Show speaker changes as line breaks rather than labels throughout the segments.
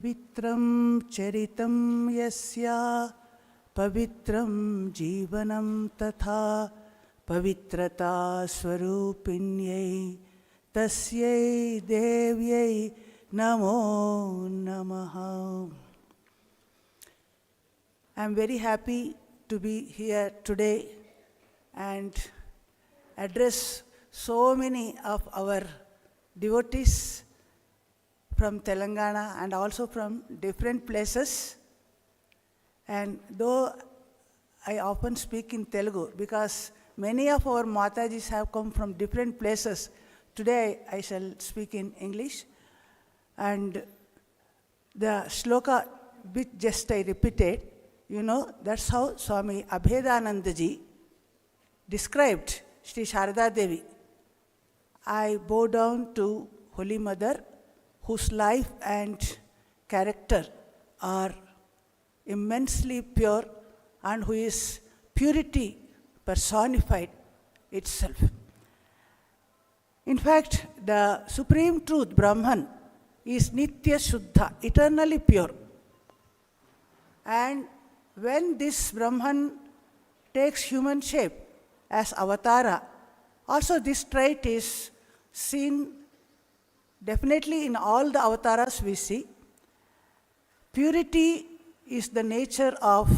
Vitram charitam yasya pavitram jivanam tatha pavitrata swarupinyai tasyai devyai namo namaha. I am very happy to be here today and address so many of our devotees from Telangana and also from different places. And though I often speak in Telugu because many of our Matajis have come from different places, today I shall speak in English. And the shloka which just I repeated, that's how Swami Abhedanandaji described Sri Sarada Devi. I bow down to Holy Mother, whose life and character are immensely pure and who is purity personified itself. In fact, the supreme truth, Brahman, is Nitya Shuddha, eternally pure. And when this Brahman takes human shape as avatara, also this trait is seen definitely in all the avatars we see. Purity is the nature of,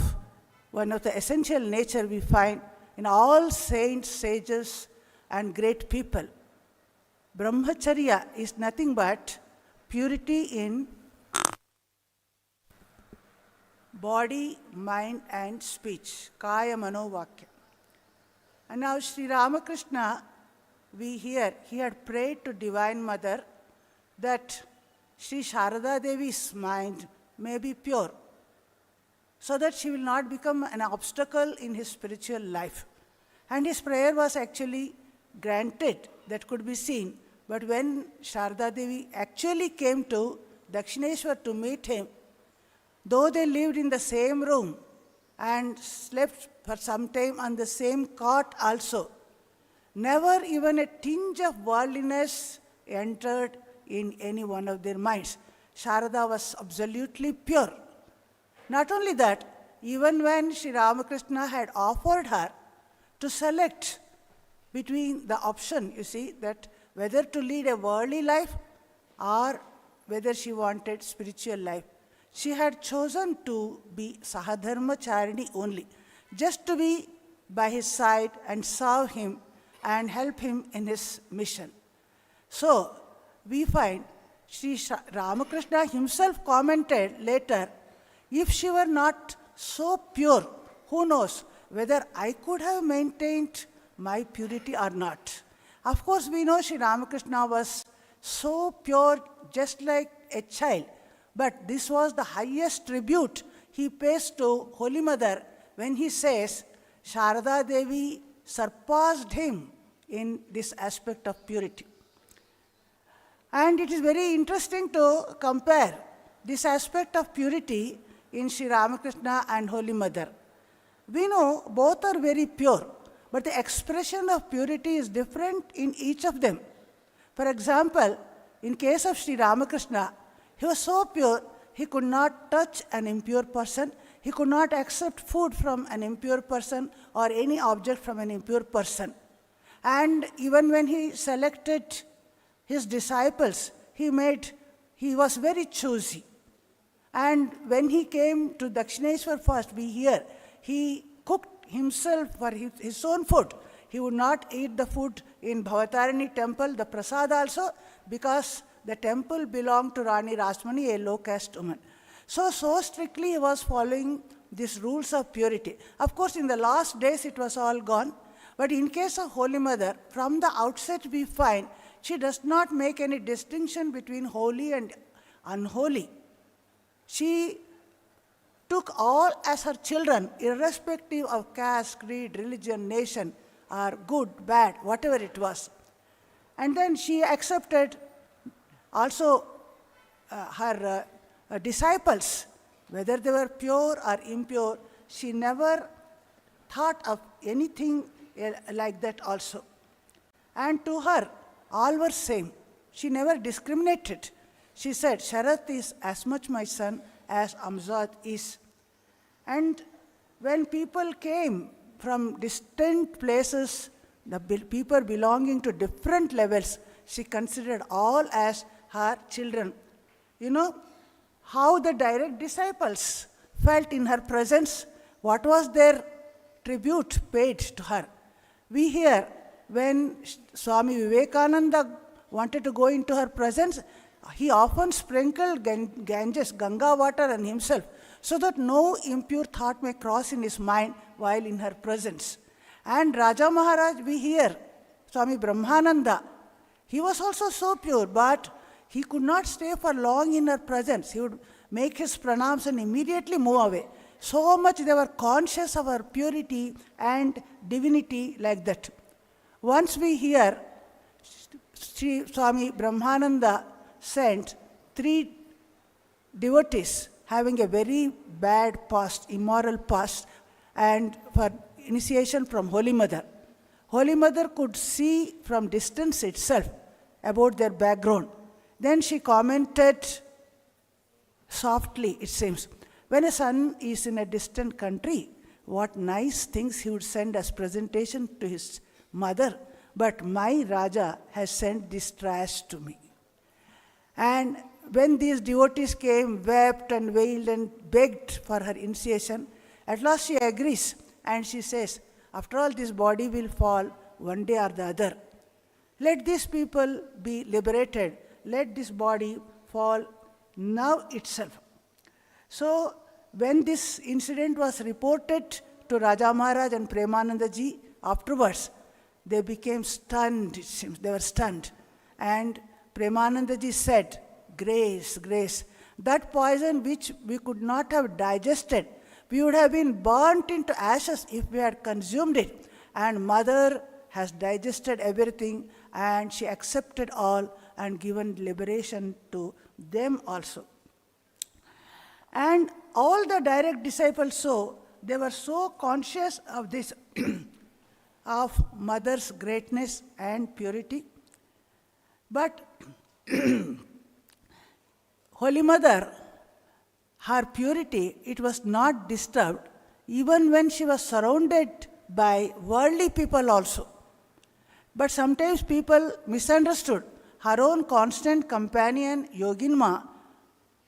one of the essential nature we find in all saints, sages and great people. Brahmacharya is nothing but purity in body, mind and speech, kaya mano vakya. And now Sri Ramakrishna, we hear, he had prayed to Divine Mother that Sri Sarada Devi's mind may be pure, so that she will not become an obstacle in his spiritual life. And his prayer was actually granted, that could be seen. But when Sarada Devi actually came to Dakshineshwar to meet him, though they lived in the same room and slept for some time on the same cot also, never even a tinge of worldliness entered in any one of their minds. Sarada was absolutely pure. Not only that, even when Sri Ramakrishna had offered her to select between the option, that whether to lead a worldly life or whether she wanted spiritual life, she had chosen to be Sahadharmacharini only, just to be by his side and serve him and help him in his mission. So, we find Sri Ramakrishna himself commented later, if she were not so pure, who knows whether I could have maintained my purity or not. Of course, we know Sri Ramakrishna was so pure, just like a child. But this was the highest tribute he pays to Holy Mother when he says, Sarada Devi surpassed him in this aspect of purity. And it is very interesting to compare this aspect of purity in Sri Ramakrishna and Holy Mother. We know both are very pure, but the expression of purity is different in each of them. For example, in case of Sri Ramakrishna, he was so pure, he could not touch an impure person, he could not accept food from an impure person or any object from an impure person. And even when he selected his disciples, he was very choosy. And when he came to Dakshineshwar first, we hear, he cooked himself for his own food. He would not eat the food in Bhavatarini temple, the prasad also, because the temple belonged to Rani Rasmani, a low-caste woman. So strictly he was following these rules of purity. Of course, in the last days it was all gone. But in case of Holy Mother, from the outset we find she does not make any distinction between holy and unholy. She took all as her children, irrespective of caste, creed, religion, nation, or good, bad, whatever it was. And then she accepted also her disciples, whether they were pure or impure. She never thought of anything like that also. And to her, all were same. She never discriminated. She said, Sharat is as much my son as Amjad is. And when people came from distant places, the people belonging to different levels, she considered all as her children. You know how the direct disciples felt in her presence, what was their tribute paid to her. We hear when Swami Vivekananda wanted to go into her presence, he often sprinkled Ganges, Ganga water on himself, so that no impure thought may cross in his mind while in her presence. And Raja Maharaj, we hear, Swami Brahmananda, he was also so pure, but he could not stay for long in her presence. He would make his pranams and immediately move away. So much they were conscious of her purity and divinity like that. Once we hear Swami Brahmananda sent 3 devotees having a very bad past, immoral past, and for initiation from Holy Mother. Holy Mother could see from distance itself about their background. Then she commented softly, it seems, when a son is in a distant country, what nice things he would send as presentation to his mother, but my Raja has sent this trash to me. And when these devotees came, wept and wailed and begged for her initiation, at last she agrees and she says, after all, this body will fall one day or the other. Let these people be liberated. Let this body fall now itself. So when this incident was reported to Raja Maharaj and Premananda ji afterwards, they became stunned, it seems. They were stunned. And Premananda ji said, grace, grace. That poison which we could not have digested, we would have been burnt into ashes if we had consumed it. And Mother has digested everything and she accepted all and given liberation to them also. And all the direct disciples, so they were so conscious of this, of Mother's greatness and purity. But Holy Mother, her purity, it was not disturbed even when she was surrounded by worldly people also. But sometimes people misunderstood. Her own constant companion, Yoginma,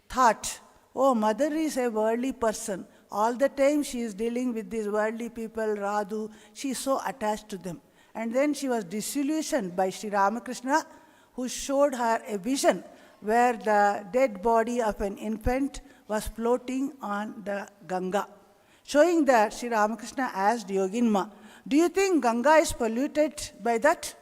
thought, oh, Mother is a worldly person. All the time she is dealing with these worldly people, Radhu, she is so attached to them. And then she was disillusioned by Sri Ramakrishna, who showed her a vision where the dead body of an infant was floating on the Ganga. Showing that, Sri Ramakrishna asked Yoginma, do you think Ganga is polluted by that?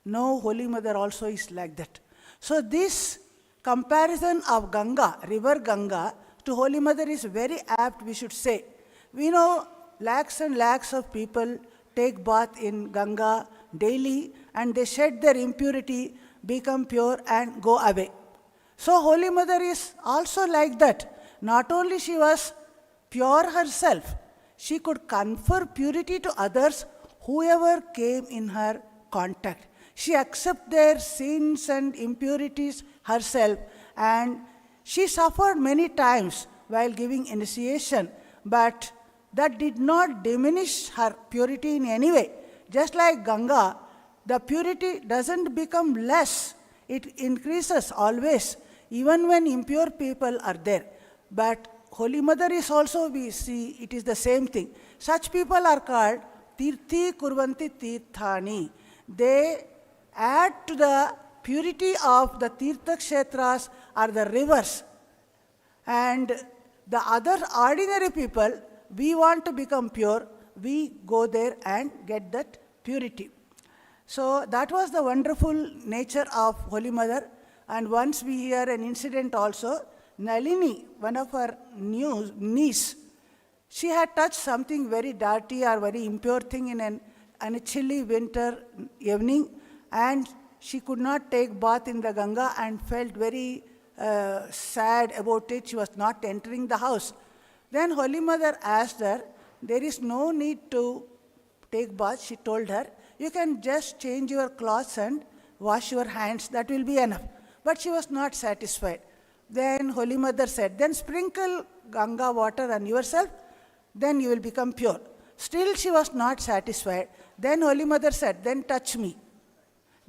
No, Holy Mother also is like that. So this comparison of Ganga, river Ganga, to Holy Mother is very apt, we should say. We know lakhs and lakhs of people take bath in Ganga daily and they shed their impurity, become pure and go away. So Holy Mother is also like that. Not only she was pure herself, she could confer purity to others, whoever came in her contact. She accepted their sins and impurities herself, and she suffered many times while giving initiation, but that did not diminish her purity in any way. Just like Ganga, the purity doesn't become less, it increases always, even when impure people are there. But Holy Mother is also, we see, it is the same thing. Such people are called Tirthi Kurvanti Tirthani. They add to the purity of the Tirtha Kshetras or the rivers. And the other ordinary people, we want to become pure, we go there and get that purity. So that was the wonderful nature of Holy Mother. And once we hear an incident also, Nalini, one of her niece, she had touched something very dirty or very impure thing in a chilly winter evening, and she could not take bath in the Ganga and felt very sad about it. She was not entering the house. Then Holy Mother asked her, there is no need to take bath. She told her, you can just change your clothes and wash your hands, that will be enough. But she was not satisfied. Then Holy Mother said, then sprinkle Ganga water on yourself, then you will become pure. Still she was not satisfied. Then Holy Mother said, then touch me.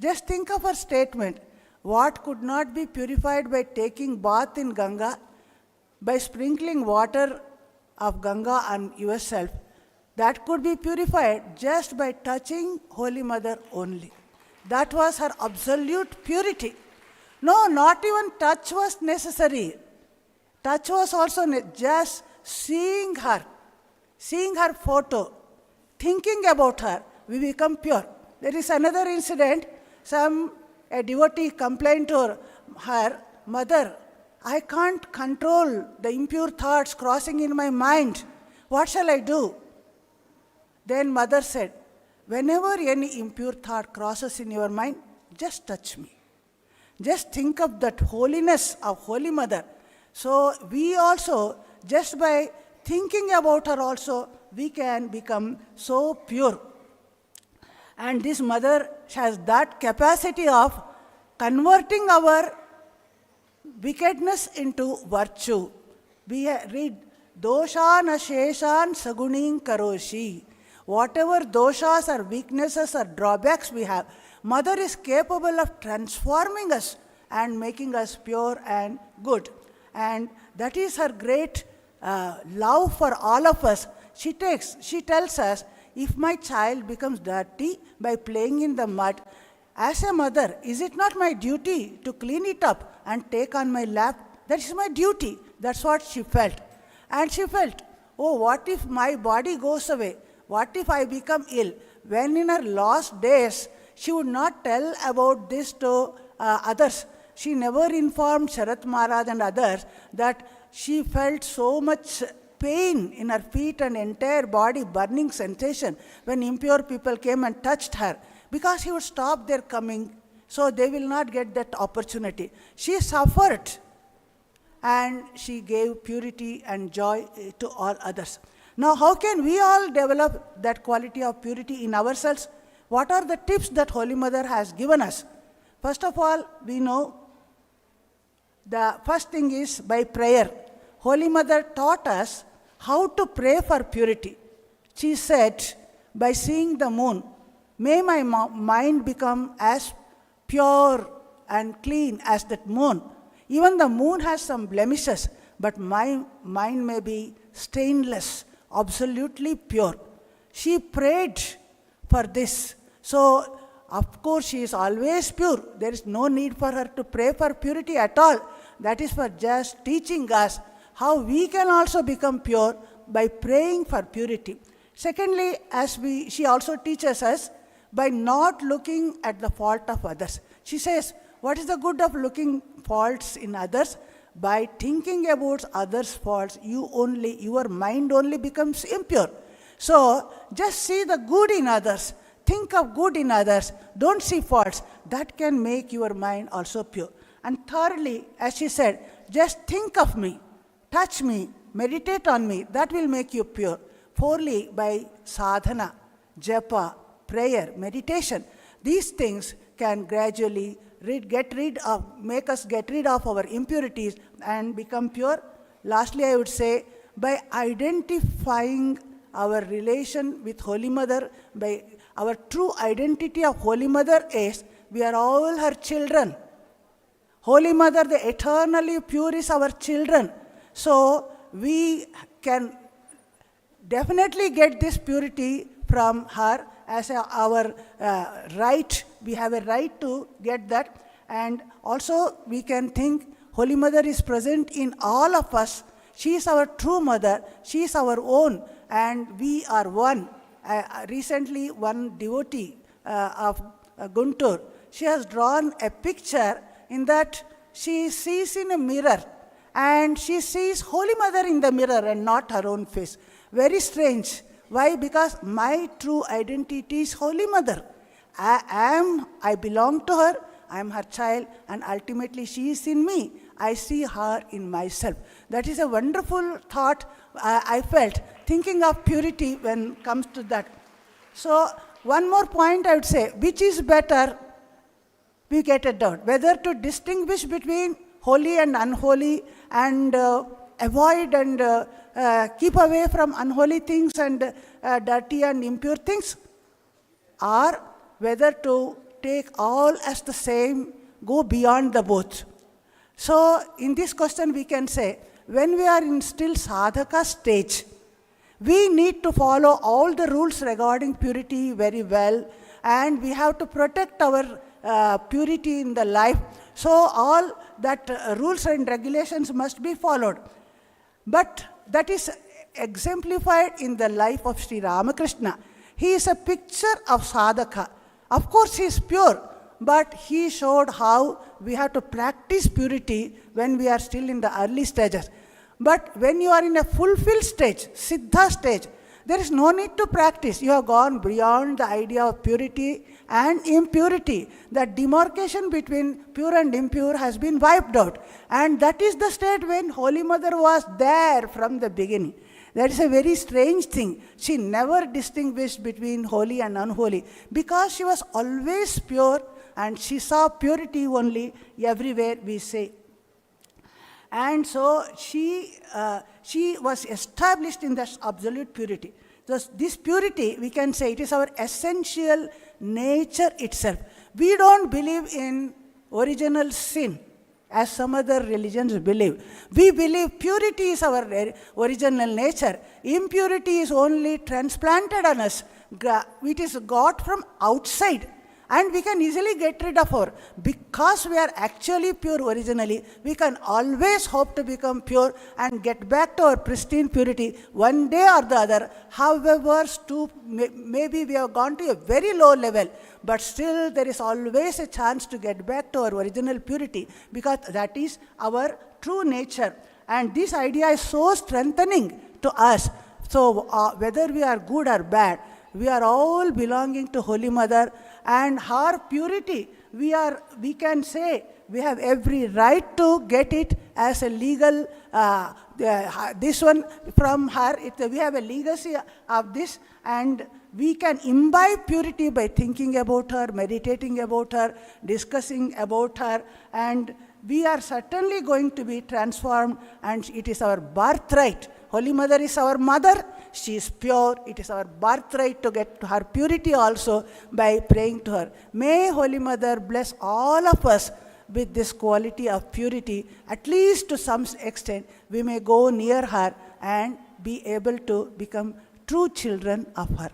Just think of her statement. What could not be purified by taking bath in Ganga, by sprinkling water of Ganga on yourself, that could be purified just by touching Holy Mother only. That was her absolute purity. No, not even touch was necessary. Touch was also just seeing her photo, thinking about her, we become pure. There is another incident. A devotee complained to her mother, I can't control the impure thoughts crossing in my mind. What shall I do? Then mother said, whenever any impure thought crosses in your mind, just touch me. Just think of that holiness of Holy Mother. So we also, just by thinking about her also, we can become so pure. And this mother has that capacity of converting our wickedness into virtue. We read, Doshan asheshan sagunin karoshi. Whatever doshas or weaknesses or drawbacks we have, Mother is capable of transforming us and making us pure and good. And that is her great love for all of us. She tells us, if my child becomes dirty by playing in the mud, as a mother, is it not my duty to clean it up and take on my lap? That is my duty. That's what she felt. And she felt, oh, what if my body goes away? What if I become ill? When in her last days, she would not tell about this to others. She never informed Sharat Maharaj and others that she felt so much pain in her feet and entire body, burning sensation when impure people came and touched her, because he would stop their coming, so they will not get that opportunity. She suffered and she gave purity and joy to all others. Now, how can we all develop that quality of purity in ourselves? What are the tips that Holy Mother has given us? First of all, we know the first thing is by prayer. Holy Mother taught us how to pray for purity. She said, by seeing the moon, may my mind become as pure and clean as that moon. Even the moon has some blemishes, but my mind may be stainless, absolutely pure. She prayed for this. So, of course, she is always pure. There is no need for her to pray for purity at all. That is for just teaching us how we can also become pure by praying for purity. Secondly, she also teaches us by not looking at the fault of others. She says, what is the good of looking faults in others? By thinking about others' faults, your mind only becomes impure. So, just see the good in others. Think of good in others. Don't see faults. That can make your mind also pure. And thirdly, as she said, just think of me, touch me, meditate on me. That will make you pure. Fourthly, by sadhana, japa, prayer, meditation. These things can gradually make us get rid of our impurities and become pure. Lastly, I would say, by identifying our relation with Holy Mother, by our true identity of Holy Mother is, we are all her children. Holy Mother, the eternally pure, is our children. So, we can definitely get this purity from her as our right. We have a right to get that. And also, we can think Holy Mother is present in all of us. She is our true mother. She is our own. And we are one. Recently, one devotee of Guntur, she has drawn a picture in that she sees in a mirror and she sees Holy Mother in the mirror and not her own face. Very strange. Why? Because my true identity is Holy Mother. I belong to her, I am her child, and ultimately she is in me. I see her in myself. That is a wonderful thought I felt, thinking of purity when it comes to that. So, one more point I would say, which is better, we get a doubt whether to distinguish between holy and unholy, and avoid and keep away from unholy things and dirty and impure things, or whether to take all as the same, go beyond the both. So in this question we can say, when we are in still sadhaka stage, we need to follow all the rules regarding purity very well, and we have to protect our purity in the life. So all that rules and regulations must be followed. But that is exemplified in the life of Sri Ramakrishna. He is a picture of sadhaka. Of course, he is pure, but he showed how we have to practice purity when we are still in the early stages. But when you are in a fulfilled stage, siddha stage, there is no need to practice. You have gone beyond the idea of purity and impurity. The demarcation between pure and impure has been wiped out. And that is the state when Holy Mother was there from the beginning. That is a very strange thing. She never distinguished between holy and unholy, because she was always pure and she saw purity only everywhere, we say. And so she was established in this absolute purity. So this purity, we can say, it is our essential nature itself. We don't believe in original sin, as some other religions believe. We believe purity is our original nature. Impurity is only transplanted on us. It is got from outside. And we can easily get rid of her. Because we are actually pure originally, we can always hope to become pure and get back to our pristine purity one day or the other. However, maybe we have gone to a very low level, but still there is always a chance to get back to our original purity, because that is our true nature. And this idea is so strengthening to us. So whether we are good or bad, we are all belonging to Holy Mother, and her purity, we can say, we have every right to get it as a legal, this one from her, we have a legacy of this, and we can imbibe purity by thinking about her, meditating about her, discussing about her, and we are certainly going to be transformed, and it is our birthright. Holy Mother is our mother. She is pure. It is our birthright to get to her purity also by praying to her. May Holy Mother bless all of us with this quality of purity. At least to some extent, we may go near her and be able to become true children of her.